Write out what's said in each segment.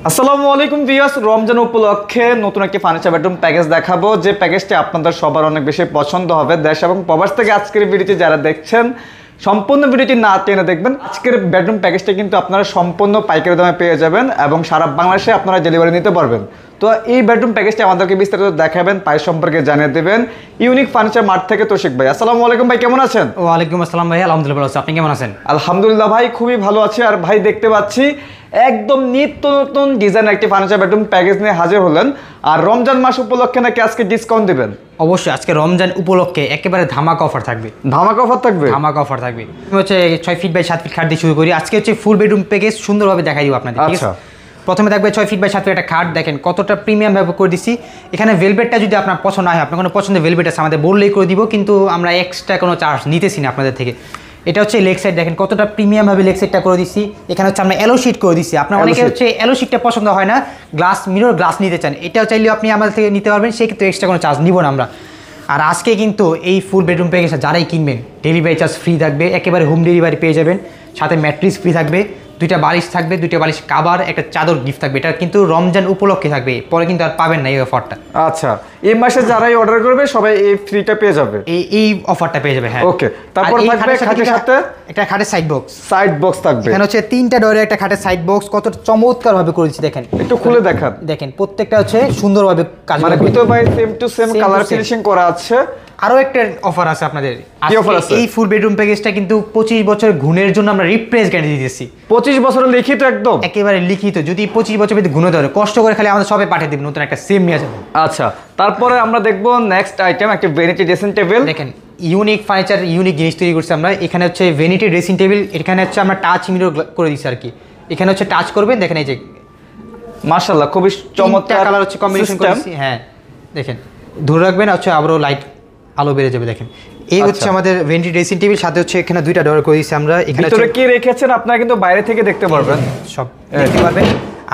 আসসালামু আলাইকুম ভিউয়ার্স, রমজান উপলক্ষে নতুন একটি ফার্নিচার বেডরুম প্যাকেজ দেখাবো, যে প্যাকেজটি আপনাদের সবার অনেক বেশি পছন্দ হবে। দেশ এবং প্রবাস থেকে আজকের ভিডিওটি যারা দেখছেন সম্পূর্ণ ভিডিওটি না টেনে দেখবেন। আজকের বেডরুম প্যাকেজটা কিন্তু আপনারা সম্পূর্ণ পাইকারি দামে পেয়ে যাবেন এবং সারা বাংলাদেশে আপনারা ডেলিভারি নিতে পারবেন। তো এই বেডরুম প্যাকেজটি আমাদেরকে বিস্তারিত দেখাবেন, প্রাইস সম্পর্কে জানিয়ে দেবেন ইউনিক ফার্নিচার মার্ট থেকে তৌশিক ভাই। আসসালামু আলাইকুম ভাই, কেমন আছেন? ওয়ালাইকুম আসসালাম ভাই, আলহামদুলিল্লাহ ভালো আছি। আপনি কেমন আছেন? আলহামদুলিল্লাহ ভাই, খুবই ভালো আছি। আর ভাই দেখতে পাচ্ছি একদম নিত্য নতুন ডিজাইন একটি ফার্নিচার বেডরুম প্যাকেজ নিয়ে হাজির হলেন। আর রমজান মাস উপলক্ষে নাকি আজকে ডিসকাউন্ট দিবেন? অবশ্যই, আজকে রমজান উপলক্ষে একেবারে ধামাকা অফার থাকবে। ধামাকা অফার থাকবে? ধামাকা অফার থাকবে। হচ্ছে 6 ফিট বাই 7 ফিট খাট দিয়ে শুরু করি। আজকে হচ্ছে ফুল বেডরুম প্যাকেজ সুন্দরভাবে দেখাই দিব আপনাদের। আচ্ছা, প্রথমে থাকবে 6 ফিট বাই 7 ফিট একটা খাট। দেখেন কতটা প্রিমিয়াম ভাবে করে দিছি। এখানে ভেলভেটটা যদি আপনার পছন্দ হয়, আপনার কোনো পছন্দের ভেলভেট আছে আমাদের বললেই করে দিব, কিন্তু আমরা এক্সট্রা কোনো চার্জ নিতেছি না আপনাদের থেকে। এটা হচ্ছে লেগ সাইড, দেখেন কতটা প্রিমিয়াম ভাবে লেগ সাইডটা করে দিচ্ছি। এখানে হচ্ছে আমরা এলো শিট করে দিচ্ছি। আপনার অনেকে হচ্ছে এলো শিটটা পছন্দ হয় না, গ্লাস মিরর গ্লাস নিতে চান, এটাও চাইলেও আপনি আমাদের থেকে নিতে পারবেন, সেক্ষেত্রে এক্সট্রা কোনো চার্জ নিব না আমরা। আর আজকে কিন্তু এই ফুল বেডরুম প্যাকেজ যারাই কিনবেন ডেলিভারি চার্জ ফ্রি থাকবে, একেবারে হোম ডেলিভারি পেয়ে যাবেন। সাথে ম্যাট্রিক্স ফ্রি থাকবে, 2টা বালিশ থাকবে, 2টা বালিশ কাভার, একটা চাদর গিফট থাকবে। এটা কিন্তু রমজান উপলক্ষে থাকবে, পরে কিন্তু আর পাবেন না এই অফারটা। আচ্ছা, এই মাসে যারাই অর্ডার করবে সবাই এই ফ্রিটা পেয়ে যাবে, এই অফারটা পেয়ে যাবে। হ্যাঁ, ওকে। তারপর থাকবে খাটের সাথে একটা খাটের সাইড বক্স। সাইড বক্স থাকবে। এখানে হচ্ছে 3টা ডোরের একটা খাটের সাইড বক্স, কত চমৎকার ভাবে করেছি দেখেন। একটু খুলে দেখান। দেখেন প্রত্যেকটা হচ্ছে সুন্দরভাবে কাজ, মানে ভিতর ভাই same to same colour finishing করা আছে। আরো একটা অফার আছে আপনাদের। কি অফার আছে? এই ফুল বেডরুম প্যাকেজটা কিন্তু 25 বছর গুণের জন্য আমরা রিপ্লেস গ্যারান্টি দিতেছি। 25 বছরের লিখিত, একদম একেবারে লিখিত। যদি 25 বছর ভিতরে গুণ ধরে কষ্ট করে খালি আমাদের সবে পাঠিয়ে দিবেন, নতুন একটা সেম নিয়ে যাবেন। আচ্ছা, তারপরে আমরা দেখবো নেক্সট আইটেম একটা ভ্যানিটি ড্রেসিং টেবিল। দেখেন ইউনিক ফার্নিচার, ইউনিক জিনিস তৈরি করছি আমরা। এখানে হচ্ছে ভ্যানিটি ড্রেসিং টেবিল, এখানে হচ্ছে আমরা টাচ মিরর করে দিচ্ছি আর কি। এখানে হচ্ছে টাচ করবেন, দেখেন এই যে মাশাআল্লাহ খুবই চমৎকার কালার হচ্ছে কম্বিনেশন করেছি। হ্যাঁ দেখেন, ধরে রাখবেন, হচ্ছে আবারও লাইট আলো বেড়ে যাবে। দেখেন এই হচ্ছে আমাদের ভেন্টি ড্রেসিং টেবিল, সাথে হচ্ছে এখানে 2টা ডোর করে দিয়েছি আমরা। এখানে ভিতরে কি রেখেছেন আপনারা কিন্তু বাইরে থেকে দেখতে পারবেন, সব দেখতে পারবেন।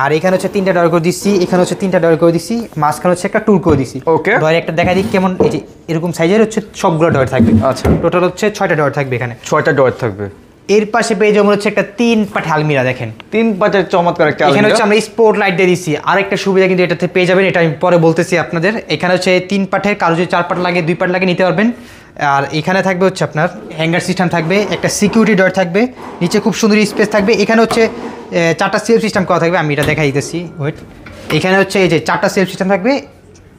আর এখানে হচ্ছে 3টা ডোর করে দিচ্ছি, এখানে হচ্ছে 3টা ডোর করে দিচ্ছি, মাঝখানে হচ্ছে একটা টুল করে দিচ্ছি। ওকে, ডোর একটা দেখা দিই কেমন, এই যে এরকম সাইজের হচ্ছে সবগুলো ডোর থাকবে। আচ্ছা, টোটাল হচ্ছে 6টা ডোর থাকবে এখানে। 6টা ডোর থাকবে। এর পাশে পেয়ে যেমন হচ্ছে একটা 3 পাট আলমিরা। দেখেন 3 পাটের চমৎকার একটা আলমিরা। এখানে হচ্ছে আমরা স্পট লাইট দিয়ে দিচ্ছি। আরেকটা সুবিধা কিন্তু এটাতে পেয়ে যাবেন, এটা আমি পরে বলতেছি আপনাদের। এখানে হচ্ছে 3 পাটের, কারো যদি 4 পাট লাগে 2 পাট লাগে নিতে পারবেন। আর এখানে থাকবে হচ্ছে আপনার হ্যাঙ্গার সিস্টেম থাকবে, একটা সিকিউরিটি ডোর থাকবে, নিচে খুব সুন্দর স্পেস থাকবে। এখানে হচ্ছে 4টা সেলফ সিস্টেম করা থাকবে, আমি এটা দেখাই দিতেছি। ওয়েট, এখানে হচ্ছে এই যে 4টা সেলফ সিস্টেম থাকবে।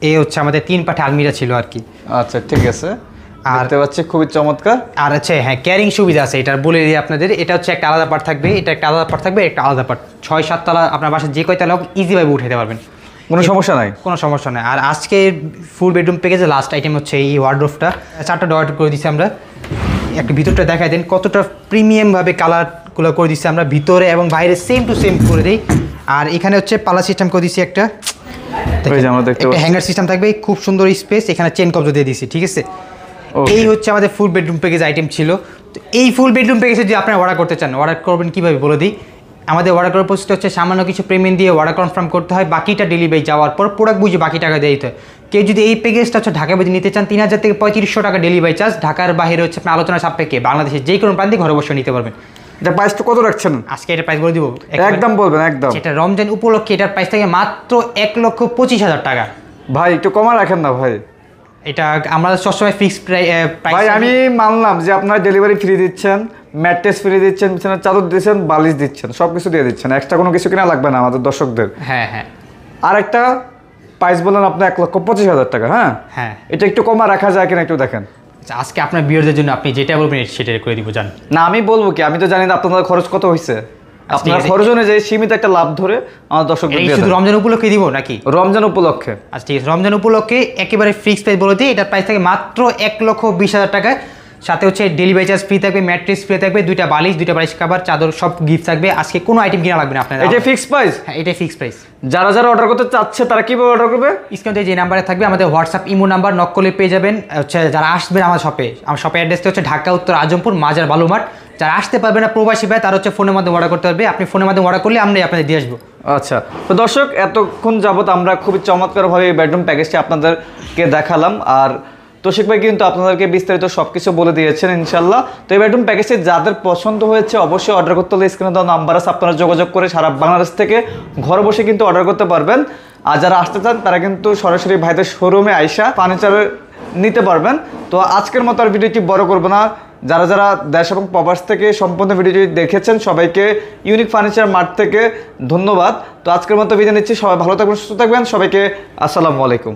এই হচ্ছে আমাদের 3 পাটে আলমিরা ছিল আর কি। আচ্ছা ঠিক আছে, দেখতে পাচ্ছি খুবই চমৎকার। আর হচ্ছে হ্যাঁ ক্যারিং সুবিধা আছে, এটা বলে দিই আপনাদের। এটা হচ্ছে একটা আলাদা পার্ট থাকবে, এটা একটা আলাদা পার্ট থাকবে, একটা আলাদা পার্ট। 6-7 তলা আপনার বাসায় যে কয়তলা হোক ইজিভাবে উঠাতে পারবেন, কোনো সমস্যা নাই, কোনো সমস্যা নাই। আর আজকে ফুল বেডরুম প্যাকেজে লাস্ট আইটেম হচ্ছে এই ওয়ার্ডরোবটা। 4টা ডোর করে দিচ্ছি আমরা। একটা ভিতরটা দেখাই দেন কতটা প্রিমিয়ামভাবে কালারগুলো করে দিচ্ছি আমরা, ভিতরে এবং বাইরে সেম টু সেম করে দিই। আর এখানে হচ্ছে পালা সিস্টেম করে দিচ্ছি একটা হ্যাঙ্গার সিস্টেম থাকবে, খুব সুন্দর স্পেস। এখানে চেন কবজা দিয়ে দিচ্ছি, ঠিক আছে। এই হচ্ছে আমাদের ফুল বেডরুম প্যাকেজ আইটেম ছিল। তো এই ফুল বেডরুম প্যাকেজে যদি আপনারা অর্ডার করতে চান, অর্ডার করবেন কীভাবে বলে দিই। আমাদের অর্ডার করার প্রসেসটা হচ্ছে সামান্য কিছু পেমেন্ট দিয়ে অর্ডার কনফার্ম করতে হয়, বাকিটা ডেলিভারি যাওয়ার পর প্রোডাক্ট বুঝে বাকি টাকা দিয়ে দিতে হয়। কেউ যদি এই প্যাকেজটা হচ্ছে ঢাকা বাজে নিতে চান 3000 থেকে 3500 টাকা ডেলিভারি চার্জ। ঢাকার বাইরে হচ্ছে আপনি আলোচনা সাপেক্ষে বাংলাদেশের যে কোনো প্রান্তে ঘরে বসে নিতে পারবেন। এটা প্রাইসটা কত রাখছেন আজকে? এটা প্রাইস বলে দিব, একদম বলবেন একদম। এটা রমজান উপলক্ষে এটার প্রাইস থাকে মাত্র 1,25,000 টাকা। ভাই একটু কমা রাখেন না ভাই, এটা আমরা সবসময় ফিক্সড প্রাইস। ভাই আমি মানলাম যে আপনারা ডেলিভারি ফ্রি দিচ্ছেন, ম্যাট্রেস ফ্রি দিচ্ছেন, বিছানার চাদর দিচ্ছেন, বালিশ দিচ্ছেন, সব কিছু দিয়ে দিচ্ছেন, এক্সট্রা কোনো কিছু কিনা লাগবে না আমাদের দর্শকদের। হ্যাঁ হ্যাঁ। আর একটা প্রাইস বললেন আপনি 1,25,000 টাকা। হ্যাঁ হ্যাঁ, এটা একটু কমা রাখা যায় কিনা একটু দেখেন। আজকে আপনার বিয়ারদের জন্য আপনি যেটা বলবেন সেটা করে দিব। জান না, আমি বলবো কি, আমি তো জানি না আপনাদের খরচ কত হয়েছে। আপনার খরচ অনুযায়ী সীমিত একটা লাভ ধরে আমার দর্শকদের দিয়ে দেন। শুধু রমজান উপলক্ষে দিব নাকি? রমজান উপলক্ষে। আচ্ছা ঠিক আছে, রমজান উপলক্ষে একেবারে ফিক্সড প্রাইস বলে দিই। এটার প্রাইস থাকে মাত্র 1,20,000 টাকা। সাথে হচ্ছে ডেলিভারি চার্জ ফ্রি থাকবে, ম্যাট্রেস ফ্রি থাকবে, 2টা বালিশ, 2টা বালিশ কাভার, চাদর সব গিফট থাকবে। আজকে কোনো আইটেম কিনা লাগবে না আপনাদের। এটা ফিক্সড প্রাইস? হ্যাঁ এটা ফিক্সড প্রাইস। যারা যারা অর্ডার করতে চাচ্ছে তারা কিভাবে অর্ডার করবে? স্ক্রিনে যে নাম্বারে থাকবে আমাদের হোয়াটসঅ্যাপ ইমো নাম্বার, নক করলে পেয়ে যাবেন। হচ্ছে যারা আসবেন আমার শপে, আমার শপের অ্যাড্রেসটা হচ্ছে ঢাকা উত্তর আজমপুর মাজার বালুমাঠ। যারা আসতে পারবে না প্রবাসী ভাই, তারা হচ্ছে ফোনের মাধ্যমে অর্ডার করতে পারবে। আপনি ফোনের মাধ্যমে অর্ডার করলে আমরাই আপনাদের দিয়ে আসবো। আচ্ছা, তো দর্শক এতক্ষণ যাবত আমরা খুবই চমৎকারভাবে এই বেডরুম প্যাকেজটি আপনাদেরকে দেখালাম। আর তোশিক ভাই কিন্তু আপনাদেরকে বিস্তারিত সবকিছু বলে দিয়েছেন ইনশাল্লাহ। তো এই বেডরুম প্যাকেজটি যাদের পছন্দ হয়েছে অবশ্যই অর্ডার করতে হলে স্ক্রিনে দেওয়া নাম্বার আছে, আপনারা যোগাযোগ করে সারা বাংলাদেশ থেকে ঘরে বসে কিন্তু অর্ডার করতে পারবেন। আর যারা আসতে চান তারা কিন্তু সরাসরি ভাইদের শোরুমে আইসা ফার্নিচার নিতে পারবেন। তো আজকের মতো আর ভিডিওটি বড় করবো না, যারা যারা দেশ এবং প্রবাস থেকে সম্পূর্ণ ভিডিওটি দেখেছেন সবাইকে ইউনিক ফার্নিচার মার্ট থেকে ধন্যবাদ। তো আজকের মতো বিদায় নিচ্ছি, সবাই ভালো থাকবেন, সুস্থ থাকবেন, সবাইকে আসসালামু আলাইকুম।